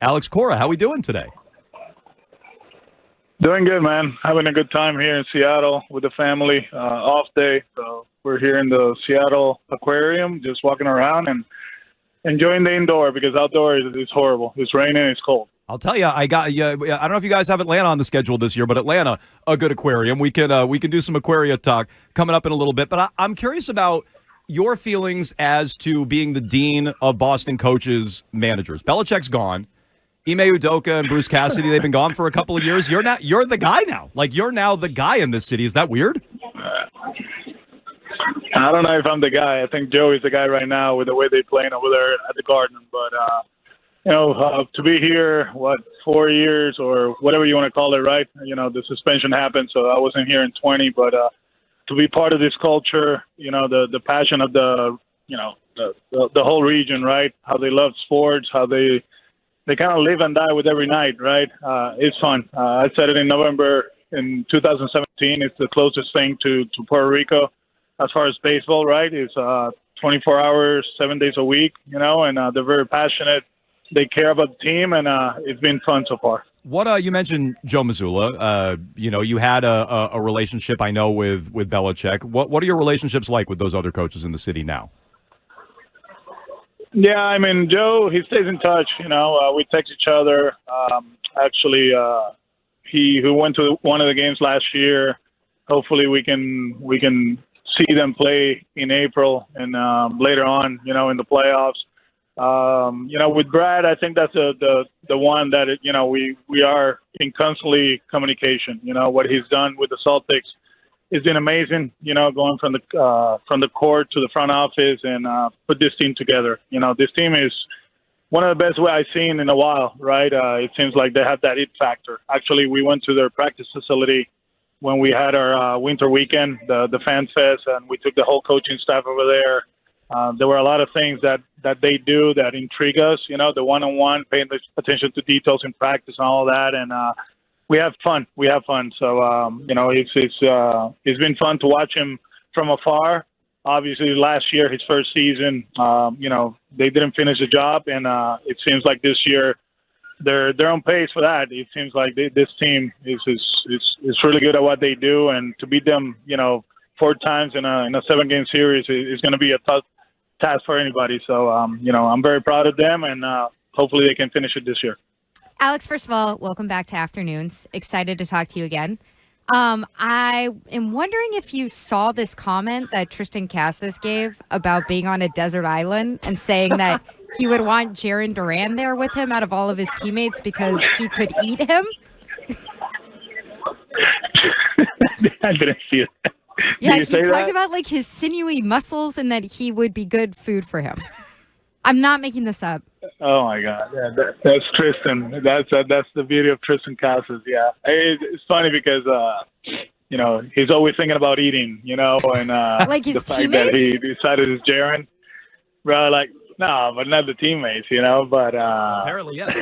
Alex Cora, how we doing today? Doing good, man. Having a good time here in Seattle with the family. Off day, so we're here in the Seattle Aquarium, just walking around and enjoying the indoor because outdoor is horrible. It's raining, it's cold. I'll tell you, I don't know if you guys have Atlanta on the schedule this year, but Atlanta, a good aquarium. We can do some Aquaria talk coming up in a little bit. But I'm curious about your feelings as to being the dean of Boston coaches managers. Belichick's gone. Ime Udoka and Bruce Cassidy, they've been gone for a couple of years. You're the guy now. Like, you're now the guy in this city. Is that weird? I don't know if I'm the guy. I think Joey's the guy right now with the way they're playing over there at the Garden. But, to be here, 4 years or whatever you want to call it, right? The suspension happened, so I wasn't here in 20. But to be part of this culture, the passion of the whole region, right? How they love sports, how they kind of live and die with every night, right? It's fun. I said it in November in 2017. It's the closest thing to Puerto Rico as far as baseball, right? It's 24 hours, 7 days a week, and they're very passionate. They care about the team, and it's been fun so far. What you mentioned Joe Mazzulla. You had a relationship, I know, with Belichick. What are your relationships like with those other coaches in the city now? Yeah, I mean, Joe, he stays in touch. We text each other. He went to one of the games last year. Hopefully, we can see them play in April and later on, in the playoffs. With Brad, I think that's the one that we are in constantly communication. What he's done with the Celtics has been amazing. Going from the court to the front office and put this team together. This team is one of the best I've seen in a while. Right? It seems like they have that it factor. Actually, we went to their practice facility when we had our winter weekend, the Fan Fest, and we took the whole coaching staff over there. There were a lot of things that they do that intrigue us, the one-on-one, paying attention to details in practice and all that. And we have fun. So, it's been fun to watch him from afar. Obviously, last year, his first season, they didn't finish the job. And it seems like this year they're on pace for that. It seems like this team is really good at what they do. And to beat them, 4 times in a 7-game series is going to be a tough task for anybody. So, I'm very proud of them, and hopefully they can finish it this year. Alex, first of all, welcome back to Afternoons. Excited to talk to you again. I am wondering if you saw this comment that Tristan Casas gave about being on a desert island and saying that he would want Jaron Duran there with him out of all of his teammates because he could eat him. I didn't see it. Yeah, he talked about like his sinewy muscles and that he would be good food for him. I'm not making this up. Oh my God, yeah, that's Tristan. That's the beauty of Tristan Casas. Yeah, it's funny because he's always thinking about eating. And like his the fact teammates? that he decided it's Jaron, bro. Like, no, but not the teammates. But Apparently, yes.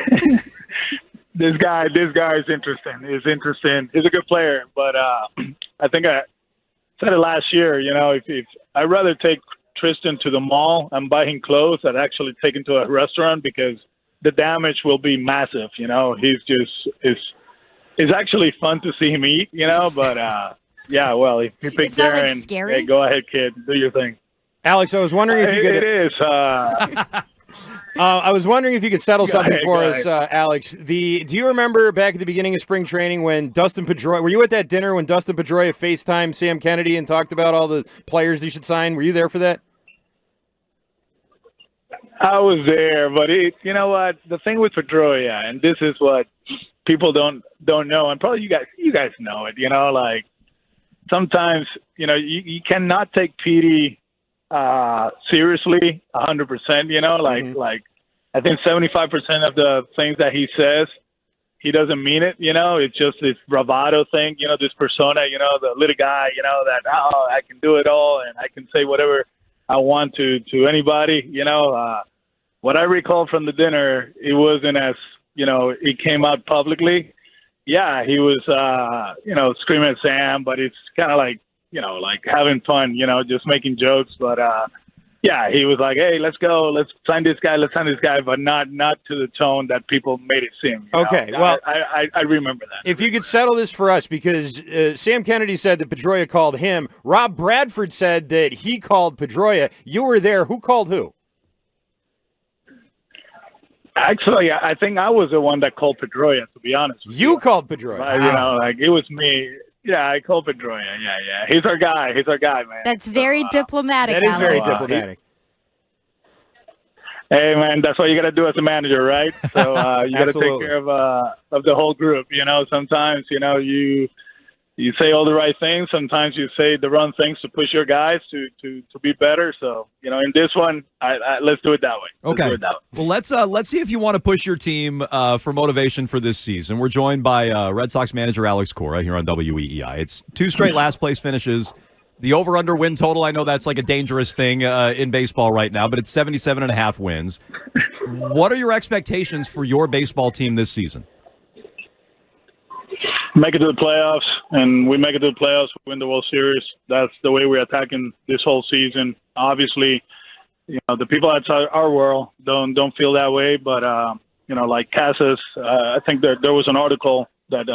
This guy is interesting. He's a good player, but I think I said it last year. If I'd rather take Tristan to the mall and buy him clothes than actually take him to a restaurant because the damage will be massive. It's actually fun to see him eat. But yeah, well, if you pick Darren, like scary? Hey, go ahead, kid, do your thing. Alex, I was wondering if you could. It is. I was wondering if you could settle something for us, ahead. Alex. Do you remember back at the beginning of spring training when Dustin Pedroia? Were you at that dinner when Dustin Pedroia FaceTimed Sam Kennedy and talked about all the players he should sign? Were you there for that? I was there, but you know what? The thing with Pedroia, and this is what people don't know, and probably you guys know it. Like sometimes you cannot take PD seriously 100%. Like I think 75% of the things that he says, he doesn't mean it. It's just this bravado thing. This persona. The little guy. That I can do it all and I can say whatever I want to anybody. What I recall from the dinner, it wasn't as it came out publicly. Yeah, he was screaming at Sam, but it's kind of like like having fun, just making jokes. But yeah, he was like, "Hey, let's go, let's sign this guy, but not to the tone that people made it seem. Okay, well, I remember that. If you could settle this for us, because Sam Kennedy said that Pedroia called him. Rob Bradford said that he called Pedroia. You were there. Who called who? Actually, I think I was the one that called Pedroia, to be honest. You called Pedroia. Wow. Like it was me. Yeah, I called Pedroia. Yeah. He's our guy, man. That's very diplomatic, That is very Alex. diplomatic. Hey, man, that's what you got to do as a manager, right? So you got to take care of the whole group. Sometimes you say all the right things. Sometimes you say the wrong things to push your guys to be better. So in this one, let's do it that way. Okay. Let's do it that way. Well, let's see if you want to push your team for motivation for this season. We're joined by Red Sox manager Alex Cora here on WEEI. It's 2 straight last place finishes. The over-under win total, I know that's like a dangerous thing in baseball right now, but it's 77.5 wins. What are your expectations for your baseball team this season? Make it to the playoffs, and we make it to the playoffs, win the World Series. That's the way we're attacking this whole season. Obviously, the people outside our world don't feel that way, but like Casas, I think there was an article that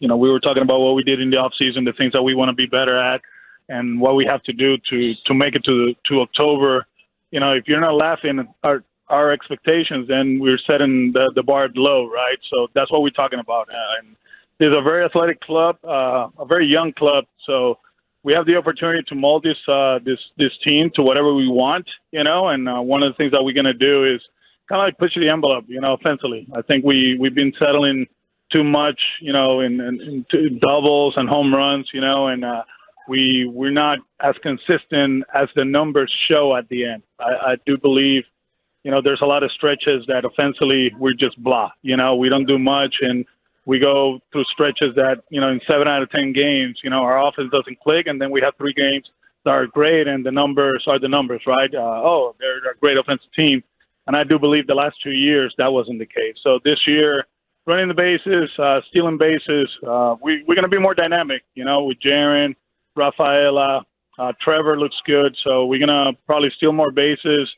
we were talking about what we did in the offseason, the things that we want to be better at, and what we have to do to make it to October. If you're not laughing at our expectations, then we're setting the bar low, right? So that's what we're talking about. And it's a very athletic club, a very young club. So we have the opportunity to mold this team to whatever we want, And one of the things that we're going to do is kind of like push the envelope, offensively. I think we've been settling too much, in doubles and home runs, and we're not as consistent as the numbers show at the end. I do believe, there's a lot of stretches that offensively we're just blah. We don't do much, and we go through stretches that, in 7 out of 10 games, our offense doesn't click, and then we have 3 games that are great, and the numbers are the numbers, right? They're a great offensive team. And I do believe the last 2 years that wasn't the case. So this year, running the bases, stealing bases, we're going to be more dynamic, with Jaron, Rafaela, Trevor looks good. So we're going to probably steal more bases,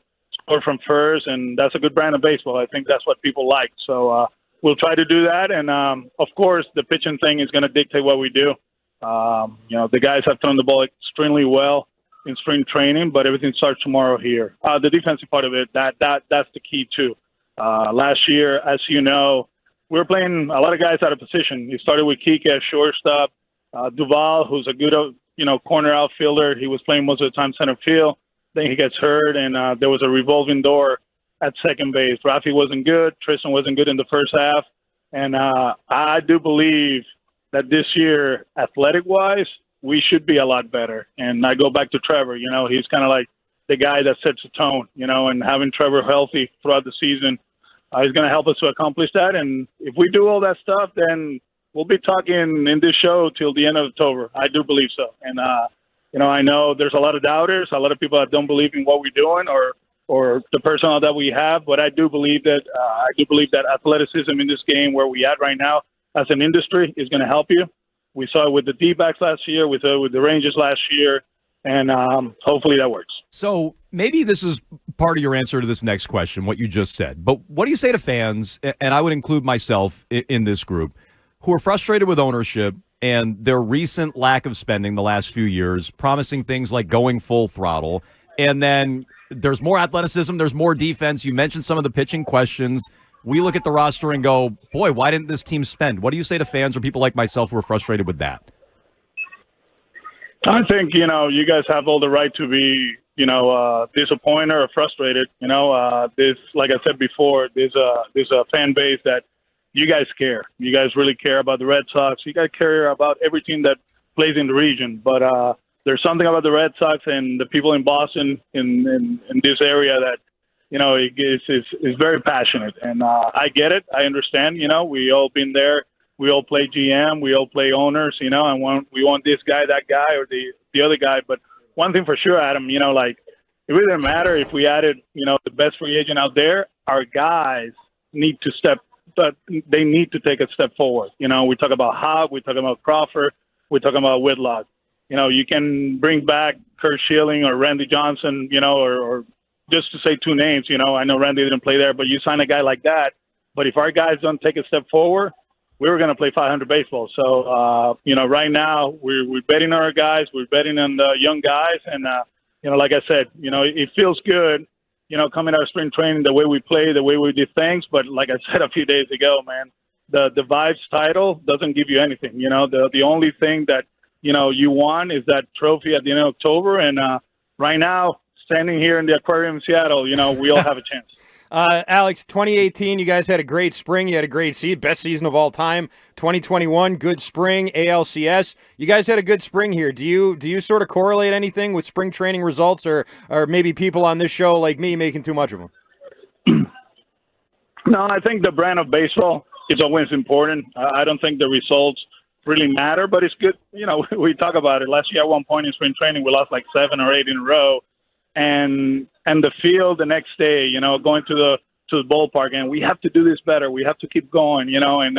score from first, and that's a good brand of baseball. I think that's what people like. So we'll try to do that. And, of course, the pitching thing is going to dictate what we do. The guys have thrown the ball extremely well in spring training, but everything starts tomorrow here. The defensive part of it, that's the key, too. Last year, as you know, we were playing a lot of guys out of position. You started with Kike at shortstop. Duval, who's a good, corner outfielder. He was playing most of the time center field. Then he gets hurt, and there was a revolving door at second base. Rafi wasn't good. Tristan wasn't good in the first half. And I do believe that this year, athletic-wise, we should be a lot better. And I go back to Trevor. He's kind of like the guy that sets the tone, and having Trevor healthy throughout the season is going to help us to accomplish that. And if we do all that stuff, then we'll be talking in this show till the end of October. I do believe so. And, I know there's a lot of doubters, a lot of people that don't believe in what we're doing or the personnel that we have, but I do believe that athleticism in this game where we at right now as an industry is going to help you. We saw it with the D-backs last year, with the Rangers last year, and hopefully that works. So maybe this is part of your answer to this next question, what you just said. But what do you say to fans, and I would include myself in this group, who are frustrated with ownership and their recent lack of spending the last few years, promising things like going full throttle, and then there's more athleticism, there's more defense. You mentioned some of the pitching questions. We look at the roster and go, boy, why didn't this team spend? What do you say to fans or people like myself who are frustrated with that? I think, you guys have all the right to be, disappointed or frustrated. This, like I said before, there's a fan base that you guys care. You guys really care about the Red Sox. You guys care about every team that plays in the region. But there's something about the Red Sox and the people in Boston in this area that, is very passionate. And I get it. I understand. We all been there. We all play GM. We all play owners, and we want this guy, that guy, or the other guy. But one thing for sure, Adam, it really doesn't matter if we added, the best free agent out there. Our guys need to they need to take a step forward. We talk about Hogg, we talk about Crawford, we talk about Whitlock. You can bring back Kurt Schilling or Randy Johnson, or just to say two names, I know Randy didn't play there, but you sign a guy like that. But if our guys don't take a step forward, we were going to play 500 baseball. So, right now we're betting on our guys. We're betting on the young guys. And, like I said, it feels good, coming out of spring training, the way we play, the way we did things. But like I said a few days ago, man, the Vibes title doesn't give you anything. The only thing that, you want is that trophy at the end of October. And right now, standing here in the aquarium in Seattle, we all have a chance. Alex, 2018, you guys had a great spring. You had a great season, best season of all time. 2021, good spring, ALCS. You guys had a good spring here. Do you sort of correlate anything with spring training results, or maybe people on this show like me making too much of them? No, I think the brand of baseball is always important. I don't think the results really matter, but it's good. We talk about it. Last year at one point in spring training, we lost like 7 or 8 in a row. And the field the next day, going to the ballpark, and we have to do this better. We have to keep going, and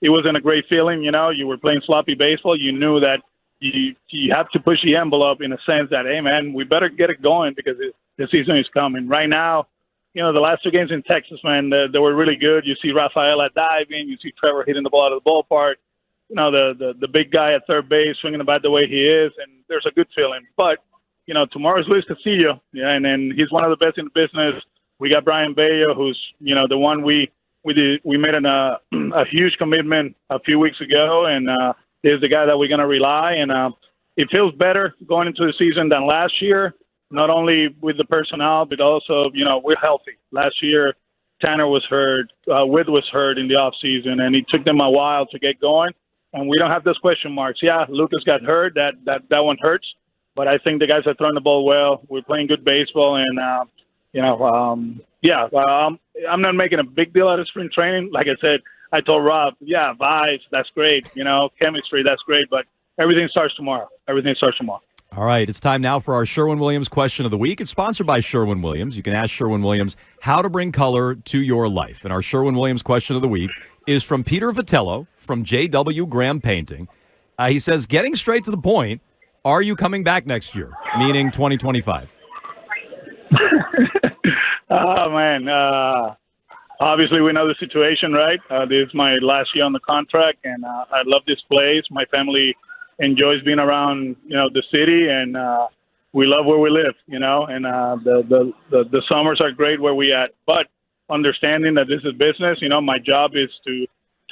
it wasn't a great feeling. You were playing sloppy baseball. You knew that you have to push the envelope in a sense that, hey, man, we better get it going because the season is coming. Right now, the last 2 games in Texas, man, they were really good. You see Rafaela diving. You see Trevor hitting the ball out of the ballpark. The big guy at third base swinging the bat the way he is, and there's a good feeling. But tomorrow's Luis Castillo, and then he's one of the best in the business. We got Brian Bello, who's, the one we made a huge commitment a few weeks ago, and he's the guy that we're going to rely. And it feels better going into the season than last year, not only with the personnel, but also, we're healthy. Last year, Tanner was hurt, Witt was hurt in the offseason, and it took them a while to get going. And we don't have those question marks. Yeah, Lucas got hurt. That one hurts. But I think the guys are throwing the ball well. We're playing good baseball, and I'm not making a big deal out of spring training. Like I said, I told Rob, vibes, that's great. Chemistry, that's great. But everything starts tomorrow. All right, it's time now for our Sherwin-Williams question of the week. It's sponsored by Sherwin-Williams. You can ask Sherwin-Williams how to bring color to your life. And our Sherwin-Williams question of the week is from Peter Vitello from J.W. Graham Painting. He says, getting straight to the point, are you coming back next year, meaning 2025? Oh, man. Obviously, we know the situation, right? This is my last year on the contract, and I love this place. My family enjoys being around, the city, and we love where we live, and the summers are great where we at. But understanding that this is business, my job is to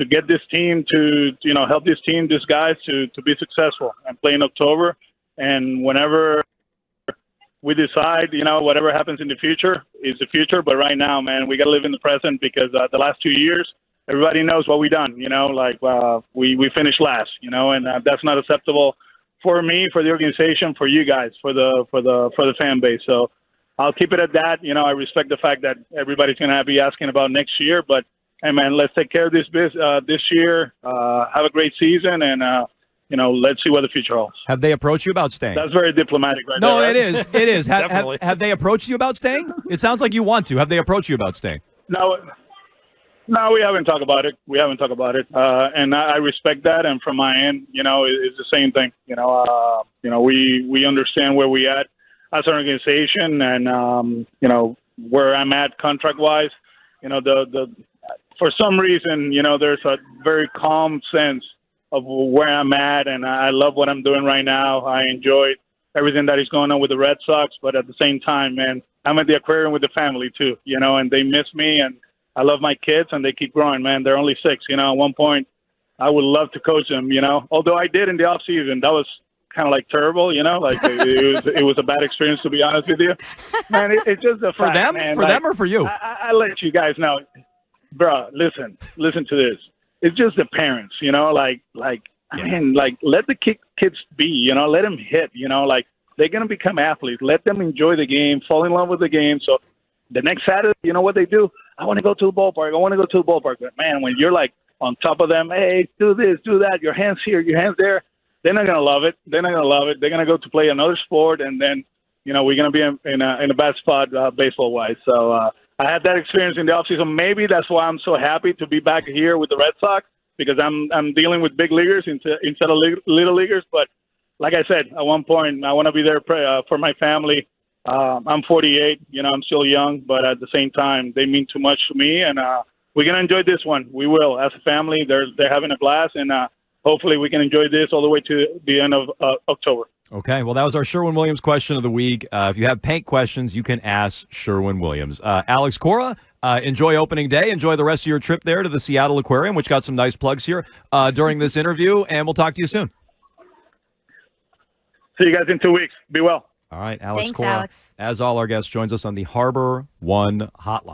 get this team to, help this team, these guys to be successful and play in October. And whenever we decide, whatever happens in the future is the future. But right now, man, we got to live in the present because the last 2 years, everybody knows what we done, we finished last, and that's not acceptable for me, for the organization, for you guys, for the fan base. So I'll keep it at that. I respect the fact that everybody's going to be asking about next year, but hey, man, let's take care of this year. Have a great season, and let's see what the future holds. Have they approached you about staying? That's very diplomatic, right? No, there, right? it is. Definitely. Have they approached you about staying? It sounds like you want to. Have they approached you about staying? No, we haven't talked about it. And I respect that. And from my end, it's the same thing. We understand where we at as an organization, and where I'm at contract wise. For some reason, there's a very calm sense of where I'm at, and I love what I'm doing right now. I enjoy everything that is going on with the Red Sox, but at the same time, man, I'm at the aquarium with the family too, and they miss me, and I love my kids, and they keep growing, man. They're only 6, at one point, I would love to coach them, although I did in the off season. That was kind of like terrible, it was a bad experience, to be honest with you. Man, it's just a for fact, them, man. for them or for you? I let you guys know, bro. Listen to this. It's just the parents, man, let the kids be, let them hit, they're gonna become athletes. Let them enjoy the game, fall in love with the game. So the next Saturday, you know what they do? I want to go to the ballpark. But man, when you're like on top of them, hey, do this, do that, your hands here, your hands there. They're not gonna love it. They're gonna go to play another sport, and then, we're gonna be in a bad spot baseball wise. So I had that experience in the offseason. Maybe that's why I'm so happy to be back here with the Red Sox, because I'm dealing with big leaguers instead of little leaguers. But like I said, at one point, I want to be there for my family. I'm 48. I'm still young, but at the same time, they mean too much to me, and we're gonna enjoy this one. We will, as a family. They're having a blast, and hopefully we can enjoy this all the way to the end of October. Okay, well, that was our Sherwin-Williams question of the week. If you have paint questions, you can ask Sherwin-Williams. Alex, Cora, enjoy opening day. Enjoy the rest of your trip there to the Seattle Aquarium, which got some nice plugs here during this interview, and we'll talk to you soon. See you guys in 2 weeks. Be well. All right, Alex Thanks, Cora, Alex. as all our guests, joins us on the Harbor One Hotline.